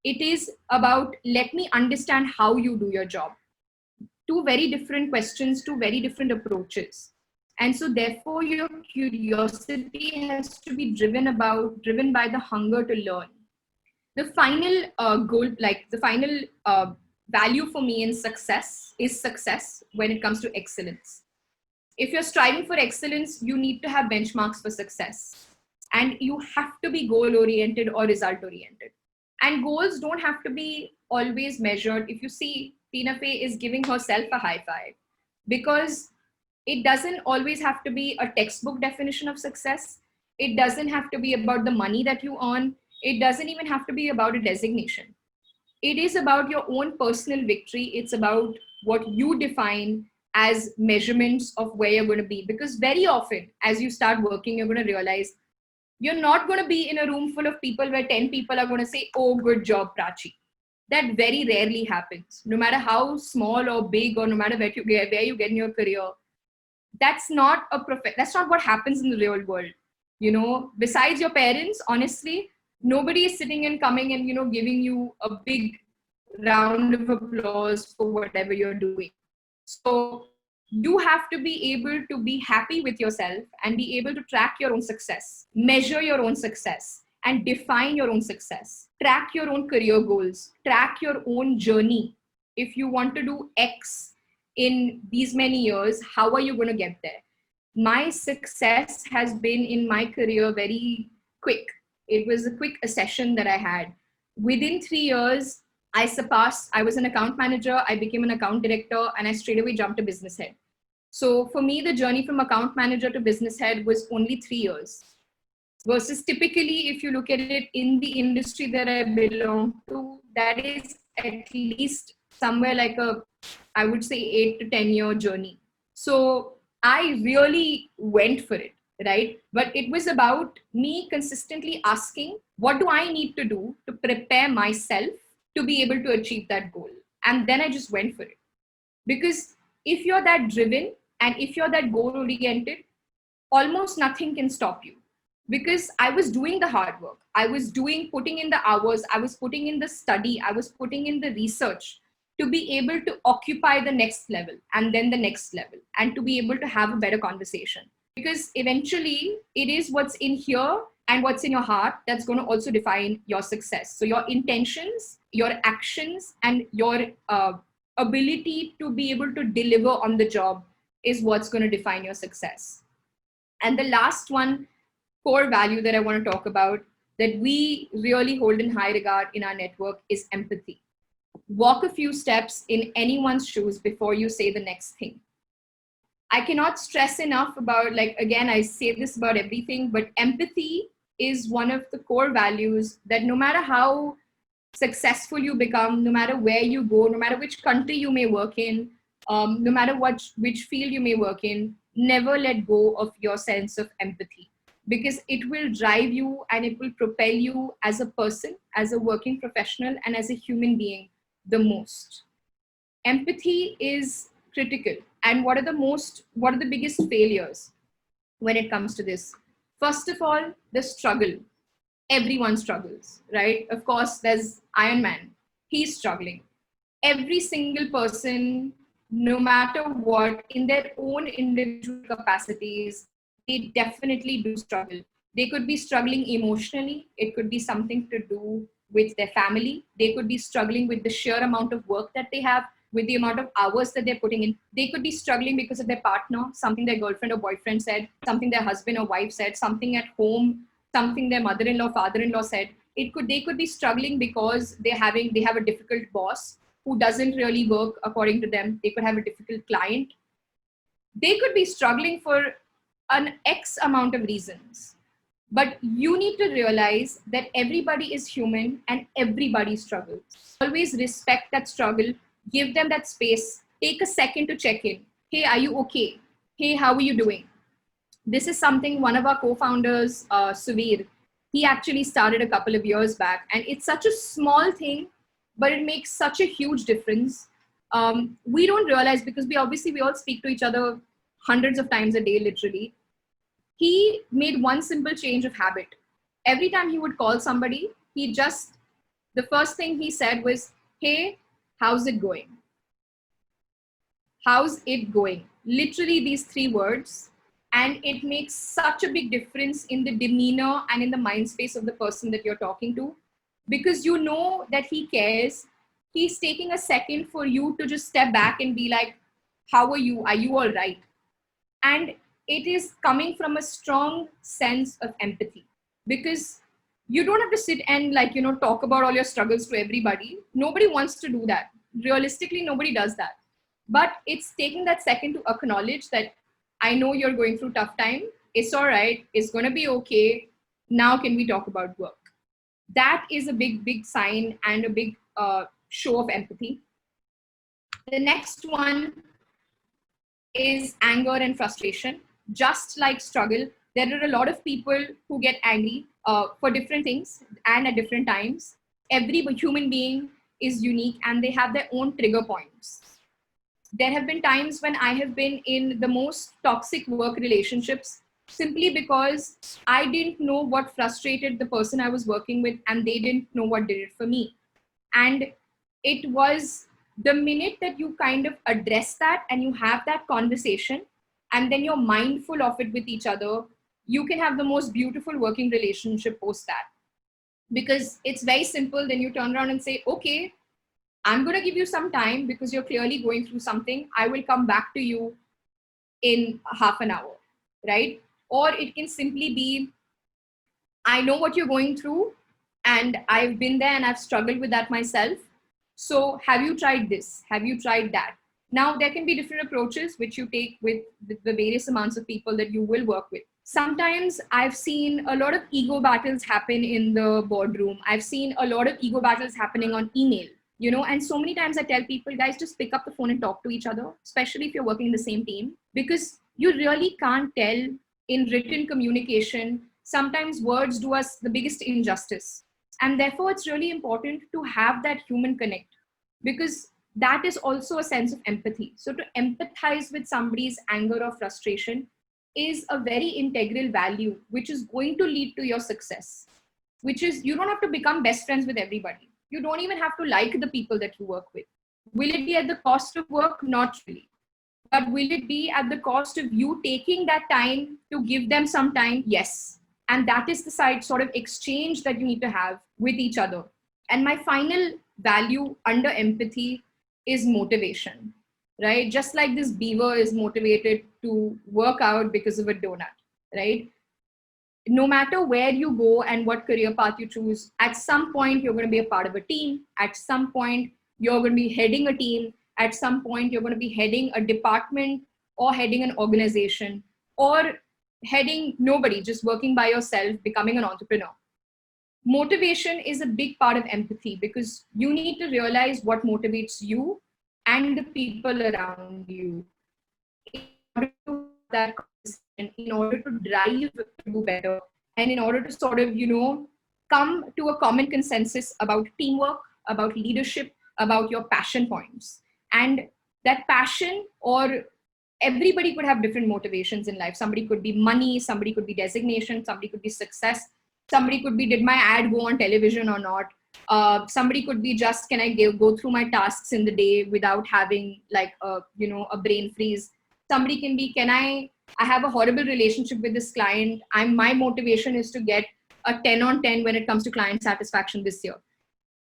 It is about let me understand how you do your job. Two very different questions, two very different approaches. And so therefore your curiosity has to be driven by the hunger to learn. The final goal, like the final value for me in success is success when it comes to excellence. If you're striving for excellence, you need to have benchmarks for success. And you have to be goal-oriented or result-oriented. And goals don't have to be always measured. If you see, Tina Fey is giving herself a high five, because it doesn't always have to be a textbook definition of success. It doesn't have to be about the money that you earn. It doesn't even have to be about a designation. It is about your own personal victory. It's about what you define as measurements of where you're going to be. Because very often, as you start working, you're going to realize you're not going to be in a room full of people where 10 people are going to say, "Oh, good job, Prachi." That very rarely happens. No matter how small or big, or no matter where you get in your career, that's not what happens in the real world. Besides your parents, honestly, nobody is sitting and coming and, giving you a big round of applause for whatever you're doing. So you have to be able to be happy with yourself and be able to track your own success, measure your own success, and define your own success. Track your own career goals, track your own journey. If you want to do X in these many years, how are you going to get there? My success has been in my career very quick. It was a quick accession that I had. Within 3 years, I was an account manager, I became an account director, and I straight away jumped to business head. So for me, the journey from account manager to business head was only 3 years. Versus typically, if you look at it in the industry that I belong to, that is at least somewhere like I would say 8 to 10 year journey. So I really went for it, right? But it was about me consistently asking, what do I need to do to prepare myself to be able to achieve that goal? And then I just went for it. Because if you're that driven and if you're that goal oriented, almost nothing can stop you. Because I was doing the hard work. I was putting in the hours. I was putting in the study. I was putting in the research to be able to occupy the next level and then the next level, and to be able to have a better conversation. Because eventually it is what's in here and what's in your heart that's going to also define your success. So your intentions, your actions, and your ability to be able to deliver on the job is what's going to define your success. And the last one, core value that I want to talk about that we really hold in high regard in our network is empathy. Walk a few steps in anyone's shoes before you say the next thing. I cannot stress enough about, again, I say this about everything, but empathy is one of the core values that no matter how successful you become, no matter where you go, no matter which country you may work in, no matter which field you may work in, never let go of your sense of empathy, because it will drive you and it will propel you as a person, as a working professional, and as a human being the most. Empathy is critical. And what are the biggest failures when it comes to this? First of all, the struggle. Everyone struggles, right? Of course, there's Iron Man. He's struggling. Every single person, no matter what, in their own individual capacities, they definitely do struggle. They could be struggling emotionally. It could be something to do with their family. They could be struggling with the sheer amount of work that they have, with the amount of hours that they're putting in. They could be struggling because of their partner, something their girlfriend or boyfriend said, something their husband or wife said, something at home, something their mother-in-law, father-in-law said. They could be struggling because they have a difficult boss who doesn't really work according to them. They could have a difficult client. They could be struggling for an X amount of reasons. But you need to realize that everybody is human and everybody struggles. Always respect that struggle. Give them that space. Take a second to check in. Hey, are you okay? Hey, how are you doing? This is something one of our co-founders, Suvir, he actually started a couple of years back. And it's such a small thing, but it makes such a huge difference. We don't realize, because we all speak to each other hundreds of times a day, literally. He made one simple change of habit. Every time he would call somebody, the first thing he said was, "Hey, how's it going? How's it going?" Literally these 3 words. And it makes such a big difference in the demeanor and in the mind space of the person that you're talking to, because you know that he cares. He's taking a second for you to just step back and be like, "How are you? Are you all right?" And it is coming from a strong sense of empathy, because you don't have to sit and talk about all your struggles to everybody. Nobody wants to do that. Realistically, nobody does that. But it's taking that second to acknowledge that, I know you're going through tough time. It's all right. It's going to be okay. Now can we talk about work? That is a big, big sign and a big show of empathy. The next one is anger and frustration. Just like struggle, there are a lot of people who get angry for different things and at different times. Every human being is unique and they have their own trigger points. There have been times when I have been in the most toxic work relationships simply because I didn't know what frustrated the person I was working with and they didn't know what did it for me. And it was the minute that you kind of address that and you have that conversation and then you're mindful of it with each other, you can have the most beautiful working relationship post that. Because it's very simple. Then you turn around and say, okay, I'm going to give you some time because you're clearly going through something. I will come back to you in half an hour, right? Or it can simply be, I know what you're going through and I've been there and I've struggled with that myself. So have you tried this? Have you tried that? Now, there can be different approaches which you take with the various amounts of people that you will work with. Sometimes I've seen a lot of ego battles happen in the boardroom. I've seen a lot of ego battles happening on email, and so many times I tell people, guys, just pick up the phone and talk to each other, especially if you're working in the same team, because you really can't tell in written communication. Sometimes words do us the biggest injustice. And therefore, it's really important to have that human connect, because that is also a sense of empathy. So to empathize with somebody's anger or frustration is a very integral value, which is going to lead to your success, which is you don't have to become best friends with everybody. You don't even have to like the people that you work with. Will it be at the cost of work? Not really. But will it be at the cost of you taking that time to give them some time? Yes. And that is the sort of exchange that you need to have with each other. And my final value under empathy is motivation, right? Just like this beaver is motivated to work out because of a donut, right? No matter where you go and what career path you choose, at some point you're going to be a part of a team. At some point you're going to be heading a team. At some point you're going to be heading a department or heading an organization or heading nobody, just working by yourself, becoming an entrepreneur. Motivation is a big part of empathy, because you need to realize what motivates you and the people around you in order to have that conversation, in order to drive to do better, and in order to sort of, come to a common consensus about teamwork, about leadership, about your passion points. And that passion, or everybody could have different motivations in life. Somebody could be money, somebody could be designation, somebody could be success, somebody could be, did my ad go on television or not? Somebody could be just, can I go through my tasks in the day without having like a brain freeze? Somebody can be, I have a horrible relationship with this client. My motivation is to get a 10 on 10 when it comes to client satisfaction this year.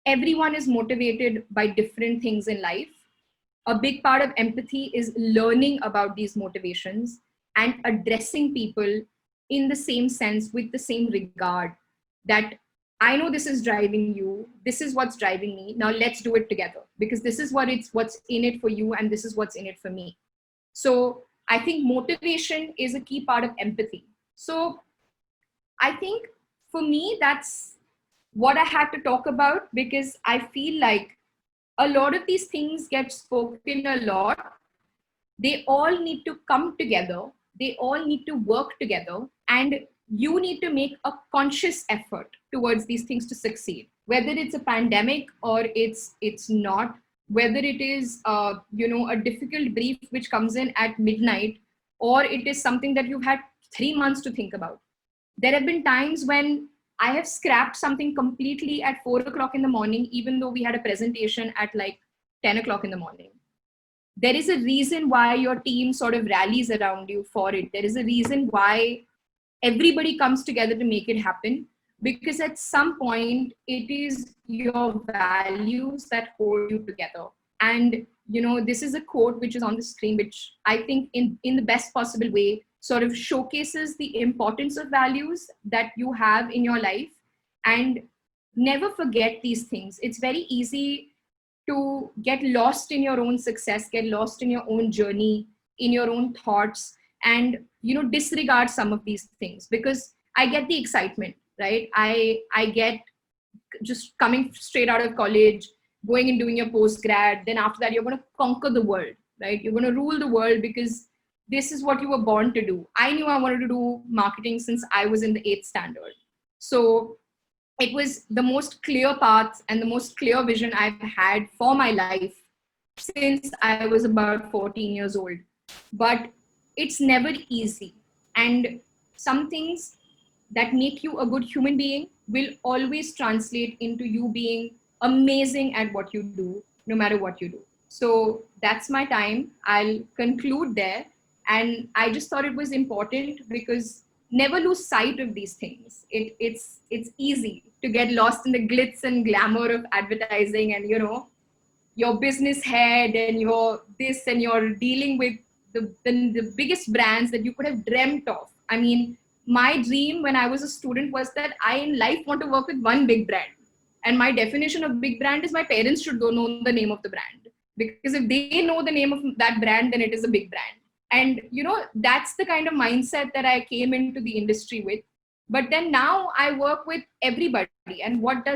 Everyone is motivated by different things in life. A big part of empathy is learning about these motivations and addressing people in the same sense, with the same regard, that I know this is driving you, this is what's driving me, now let's do it together, because this is what's in it for you and this is what's in it for me. So I think motivation is a key part of empathy. So I think for me, that's what I had to talk about, because I feel like a lot of these things get spoken a lot. They all need to come together. They all need to work together. And you need to make a conscious effort towards these things to succeed. Whether it's a pandemic or it's not, whether it is a difficult brief which comes in at midnight, or it is something that you've had 3 months to think about. There have been times when I have scrapped something completely at 4 o'clock in the morning, even though we had a presentation at like 10 o'clock in the morning. There is a reason why your team sort of rallies around you for it. There is a reason why everybody comes together to make it happen, because at some point it is your values that hold you together. And this is a quote which is on the screen, which I think in the best possible way sort of showcases the importance of values that you have in your life. And never forget these things. It's very easy to get lost in your own success, get lost in your own journey, in your own thoughts, and disregard some of these things. Because I get the excitement, right? I get just coming straight out of college, going and doing your post grad, then after that you're going to conquer the world, right? You're going to rule the world, because this is what you were born to do. I knew I wanted to do marketing since I was in the 8th standard. So it was the most clear path and the most clear vision I've had for my life since I was about 14 years old. But it's never easy. And some things that make you a good human being will always translate into you being amazing at what you do, no matter what you do. So that's my time. I'll conclude there. And I just thought it was important because never lose sight of these things. It's easy to get lost in the glitz and glamour of advertising, and your business head and your this, and you're dealing with the biggest brands that you could have dreamt of. I mean, my dream when I was a student was that I in life want to work with one big brand. And my definition of big brand is my parents should know the name of the brand. Because if they know the name of that brand, then it is a big brand. And that's the kind of mindset that I came into the industry with. But then now I work with everybody, and what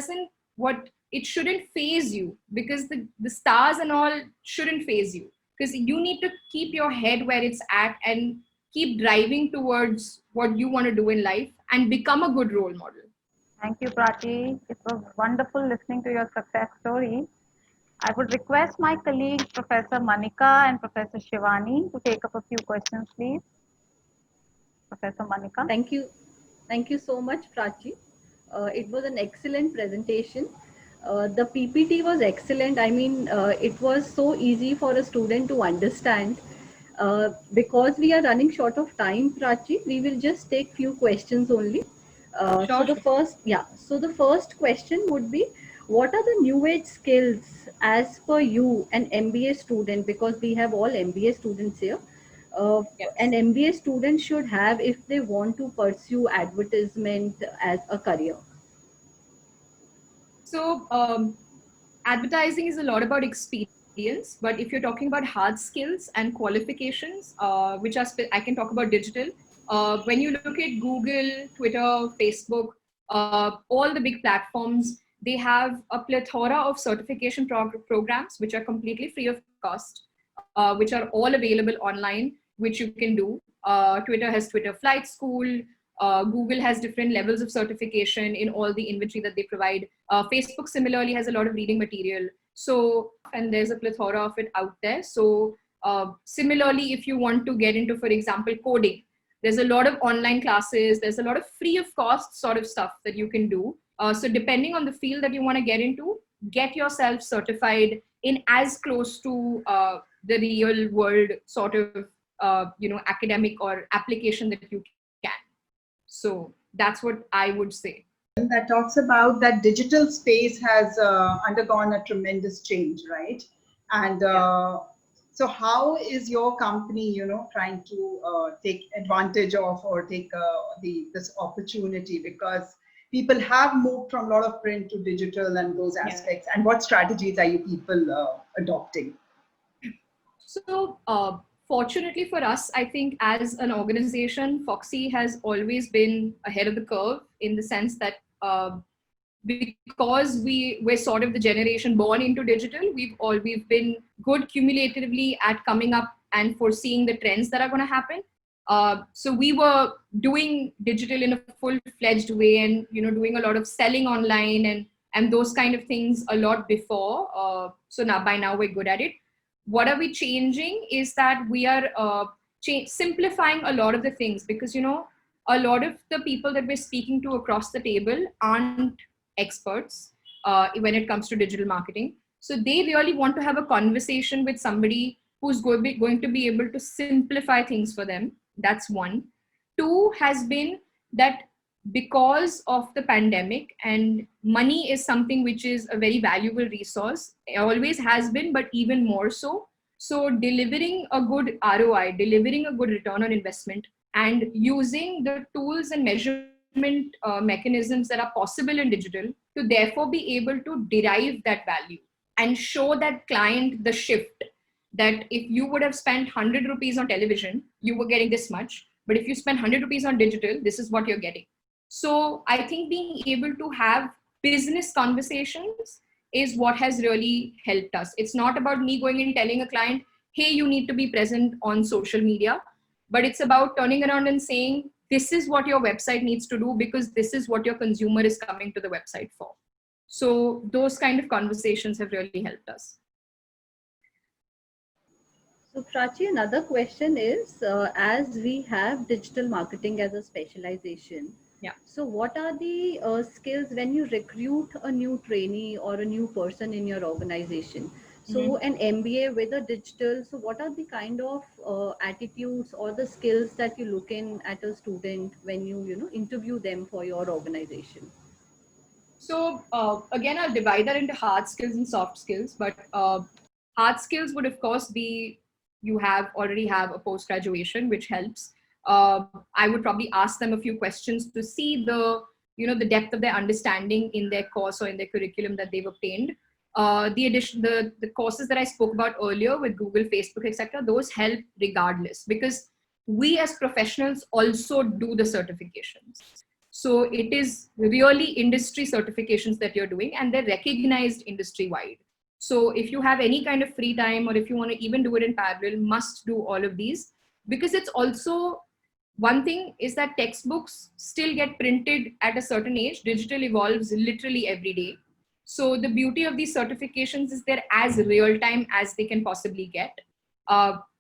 it shouldn't phase you, because the stars and all shouldn't phase you, because you need to keep your head where it's at and keep driving towards what you want to do in life and become a good role model. Thank you, Prachi. It was wonderful listening to your success story. I would request my colleagues, Professor Manika and Professor Shivani, to take up a few questions, please. Professor Manika. Thank you. Thank you so much, Prachi. It was an excellent presentation. The PPT was excellent. I mean, it was so easy for a student to understand. Because we are running short of time, Prachi, we will just take few questions only. So the first question would be, what are the new age skills as per you, an MBA student, because we have all MBA students here, Yes. an MBA student should have if they want to pursue advertisement as a career? So advertising is a lot about experience, but if you're talking about hard skills and qualifications, which are I can talk about digital. When you look at Google, Twitter, Facebook, all the big platforms, they have a plethora of certification programs which are completely free of cost, which are all available online, which you can do. Twitter has Twitter Flight School. Google has different levels of certification in all the inventory that they provide. Facebook similarly has a lot of reading material. So, and there's a plethora of it out there. So similarly, if you want to get into, for example, coding, there's a lot of online classes. There's a lot of free of cost sort of stuff that you can do. So depending on the field that you want to get into, get yourself certified in as close to the real world sort of academic or application that you can. So that's what I would say. That talks about that digital space has undergone a tremendous change, right? And so how is your company, trying to take advantage of or take this opportunity? Because people have moved from a lot of print to digital and those aspects. And what strategies are you people adopting? So fortunately for us, I think as an organization, Foxy has always been ahead of the curve, in the sense that because we're sort of the generation born into digital, we've been good cumulatively at coming up and foreseeing the trends that are going to happen. So we were doing digital in a full-fledged way, and doing a lot of selling online and those kind of things a lot before. So now by now we're good at it. What are we changing is that we are simplifying a lot of the things, because a lot of the people that we're speaking to across the table aren't experts when it comes to digital marketing. So they really want to have a conversation with somebody who's going to be able to simplify things for them. That's one. Two has been that because of the pandemic, and money is something which is a very valuable resource. It always has been, but even more so. So delivering a good ROI, delivering a good return on investment, and using the tools and measurement mechanisms that are possible in digital to therefore be able to derive that value and show that client the shift, that if you would have spent 100 rupees on television, you were getting this much. But if you spend 100 rupees on digital, this is what you're getting. So I think being able to have business conversations is what has really helped us. It's not about me going and telling a client, hey, you need to be present on social media. but it's about turning around and saying, this is what your website needs to do because this is what your consumer is coming to the website for. So those kind of conversations have really helped us. So Prachi, another question is, as we have digital marketing as a specialization, Yeah. so what are the skills when you recruit a new trainee or a new person in your organization? So an MBA with a digital, so what are the kind of attitudes or the skills that you look in at a student when you interview them for your organization? So again, I'll divide that into hard skills and soft skills, but hard skills would of course be, you already have a post-graduation, which helps. I would probably ask them a few questions to see the depth of their understanding in their course or in their curriculum that they've obtained. The courses that I spoke about earlier with Google, Facebook, etc., those help regardless, because we as professionals also do the certifications. So it is really industry certifications that you're doing, and they're recognized industry-wide. So if you have any kind of free time, or if you want to even do it in parallel, must do all of these, because it's also, one thing is that textbooks still get printed at a certain age. Digital evolves literally every day. So the beauty of these certifications is they're as real time as they can possibly get.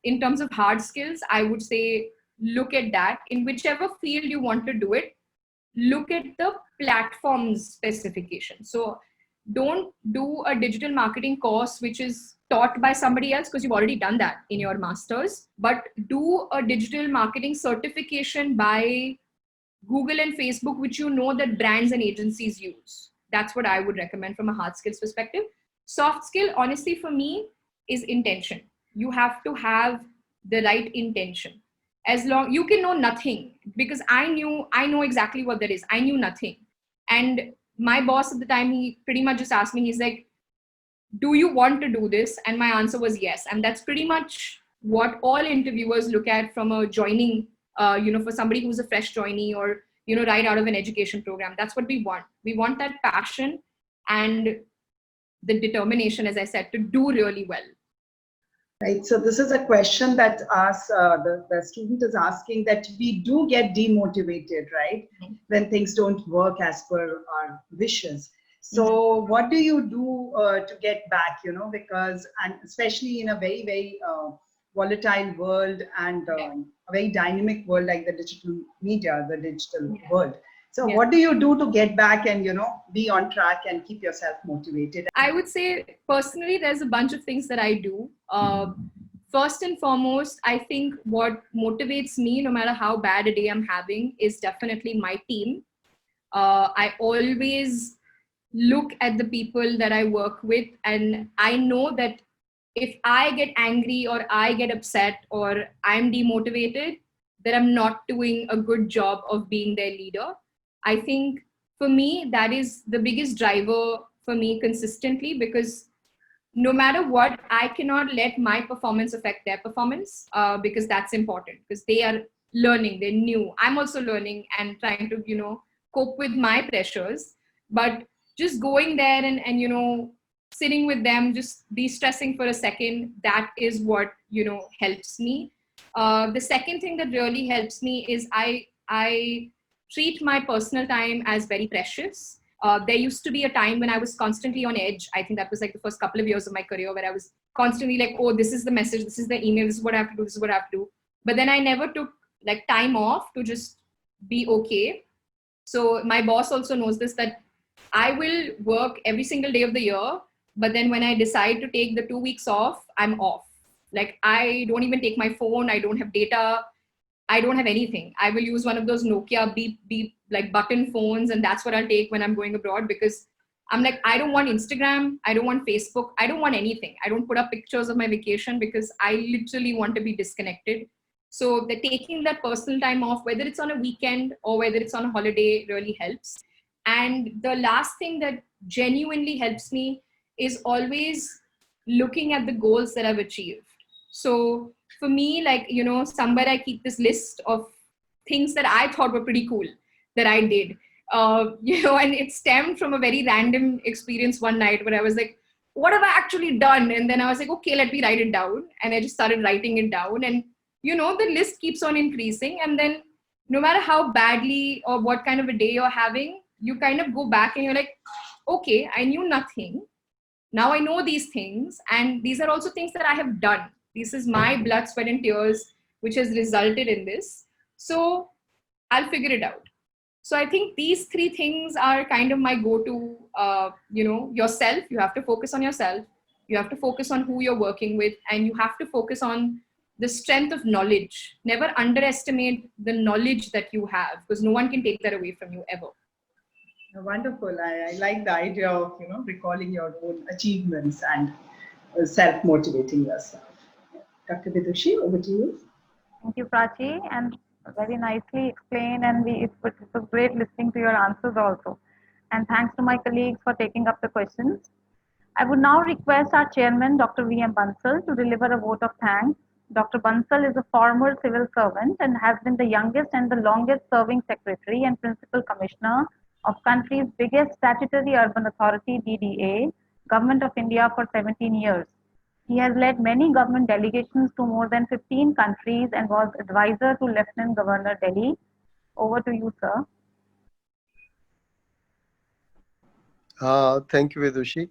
In terms of hard skills, I would say look at that. In whichever field you want to do it, look at the platform's specification. So don't do a digital marketing course which is taught by somebody else, because you've already done that in your master's, but do a digital marketing certification by Google and Facebook, which you know that brands and agencies use. That's what I would recommend from a hard skills perspective. Soft skill, honestly, for me, is intention. You have to have the right intention. As long, you can know nothing, because I know exactly what that is. I knew nothing. And my boss at the time, he pretty much just asked me, he's like, do you want to do this? And my answer was yes. And that's pretty much what all interviewers look at from a joining, for somebody who's a fresh joinee or, right out of an education program. That's what we want. We want that passion and the determination, as I said, to do really well. Right. So this is a question that the student is asking, that we do get demotivated, right? When things don't work as per our wishes. So what do you do to get back, because, and especially in a very, very volatile world and a very dynamic world like the digital media, the digital world. So what do you do to get back and, be on track and keep yourself motivated? I would say personally, there's a bunch of things that I do. First and foremost, I think what motivates me, no matter how bad a day I'm having, is definitely my team. I always look at the people that I work with, and I know that if I get angry or I get upset or I'm demotivated, that I'm not doing a good job of being their leader. I think for me, that is the biggest driver for me consistently, because no matter what, I cannot let my performance affect their performance, because that's important, because they are learning, they're new. I'm also learning and trying to, cope with my pressures. But just going there and sitting with them, just de-stressing for a second, that is what, helps me. The second thing that really helps me is I treat my personal time as very precious. There used to be a time when I was constantly on edge. I think that was like the first couple of years of my career, where I was constantly like, oh, this is the message, this is the email, this is what I have to do, this is what I have to do. But then I never took like time off to just be okay. So my boss also knows this, that I will work every single day of the year, but then when I decide to take the 2 weeks off, I'm off. Like, I don't even take my phone, I don't have data, I don't have anything. I will use one of those Nokia beep beep like button phones, and that's what I'll take when I'm going abroad, because I'm like, I don't want Instagram, I don't want Facebook, I don't want anything. I don't put up pictures of my vacation, because I literally want to be disconnected. So the taking that personal time off, whether it's on a weekend or whether it's on a holiday, really helps. And the last thing that genuinely helps me is always looking at the goals that I've achieved. So for me, like, somewhere I keep this list of things that I thought were pretty cool that I did, and it stemmed from a very random experience one night where I was like, what have I actually done? And then I was like, okay, let me write it down. And I just started writing it down. And, the list keeps on increasing. And then no matter how badly or what kind of a day you're having, you kind of go back and you're like, okay, I knew nothing. Now I know these things. And these are also things that I have done. This is my blood, sweat, and tears, which has resulted in this. So I'll figure it out. So I think these three things are kind of my go-to, yourself. You have to focus on yourself. You have to focus on who you're working with, and you have to focus on the strength of knowledge. Never underestimate the knowledge that you have, because no one can take that away from you ever. Wonderful. I like the idea of, recalling your own achievements and self-motivating yourself. Dr. Vidushi, over to you. Thank you, Prachi, and very nicely explained. And it was great listening to your answers also. And thanks to my colleagues for taking up the questions. I would now request our chairman, Dr. V.M. Bansal, to deliver a vote of thanks. Dr. Bansal is a former civil servant and has been the youngest and the longest serving secretary and principal commissioner of country's biggest statutory urban authority, DDA, Government of India, for 17 years. He has led many government delegations to more than 15 countries and was advisor to Lieutenant Governor Delhi. Over to you, sir. Thank you, Vidushi.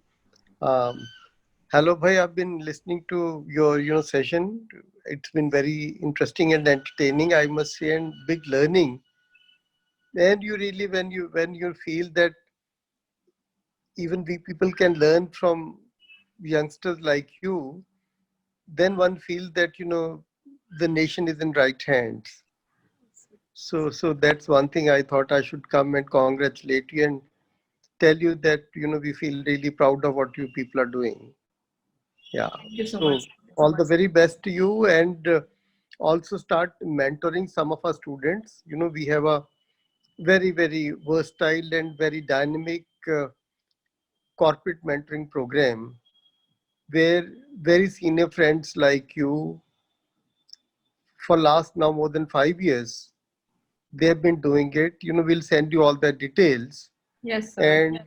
Hello, bhai. I've been listening to your session. It's been very interesting and entertaining, I must say, and big learning. And you really, when you feel that even we people can learn from youngsters like you, then one feels that the nation is in right hands. So that's one thing I thought I should come and congratulate you and tell you that we feel really proud of what you people are doing. Yeah. Thank you so So much. all the very best to you, and also start mentoring some of our students. We have a very, very versatile and very dynamic corporate mentoring program where very senior friends like you, for last now more than 5 years, they have been doing it. We'll send you all the details. Yes, sir. And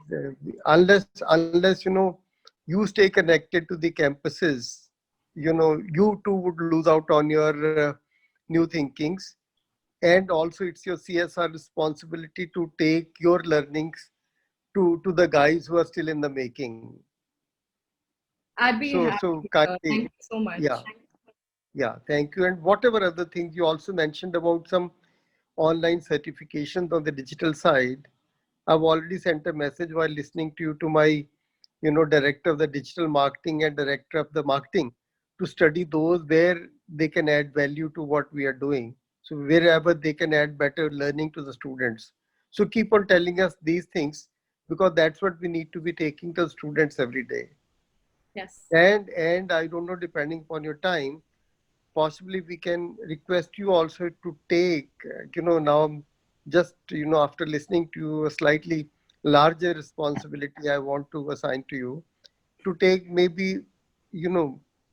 unless you stay connected to the campuses, you too would lose out on your new thinkings. And also it's your CSR responsibility to take your learnings to the guys who are still in the making. I'd be happy. So Thank kindly, you so much. yeah, thank you. And whatever other things you also mentioned about some online certifications on the digital side, I've already sent a message while listening to you to my, director of the digital marketing and director of the marketing to study those where they can add value to what we are doing. So wherever they can add better learning to the students. So keep on telling us these things, because that's what we need to be taking to students every day. Yes. And I don't know, depending upon your time, possibly we can request you also to take, now just, after listening to you, a slightly larger responsibility I want to assign to you, to take maybe,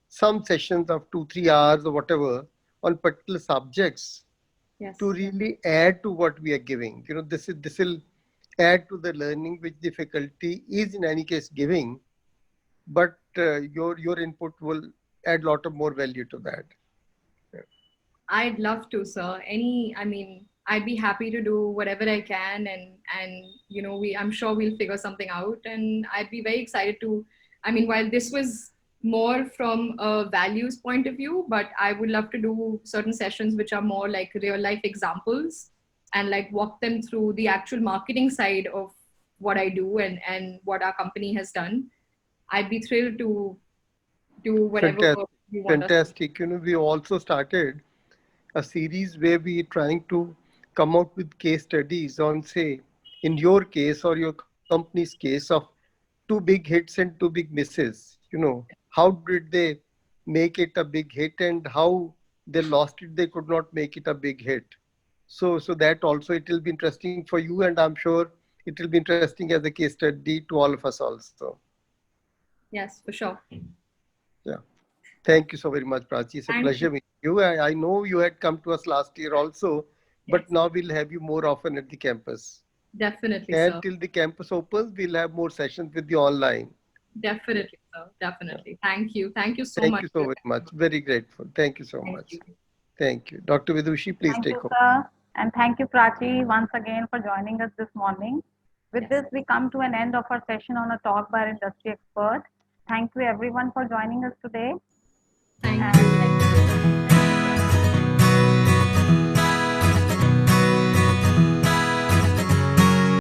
some sessions of 2-3 hours or whatever on particular subjects Yes. to really add to what we are giving. This will add to the learning which the faculty is in any case giving, but your input will add a lot of more value to that. I'd love to, sir. I'd be happy to do whatever I can, and I'm sure we'll figure something out, and I'd be very excited to. While this was more from a values point of view, but I would love to do certain sessions which are more like real life examples and like walk them through the actual marketing side of what I do and what our company has done. I'd be thrilled to do whatever you want us to. Fantastic. We also started a series where we are trying to come out with case studies on, say, in your case or your company's case, of 2 big hits and 2 big misses. How did they make it a big hit, and how they lost it, they could not make it a big hit. So that also, it will be interesting for you, and I'm sure it will be interesting as a case study to all of us also. Yes, for sure. Yeah. Thank you so very much, Prachi. It's a pleasure meeting you. I know you had come to us last year also, but now we'll have you more often at the campus. Definitely, and sir. Till the campus opens, we'll have more sessions with you online. Definitely, sir. Definitely. Thank you. Thank you so Thank much. you so very much. Very grateful. Thank you so much. You. Thank you. Dr. Vidushi, please Thank take you, over. sir. And thank you, Prachi, once again for joining us this morning. With Yes. this, we come to an end of our session on a talk by our industry expert. Thank you, everyone, for joining us today. Thank And you.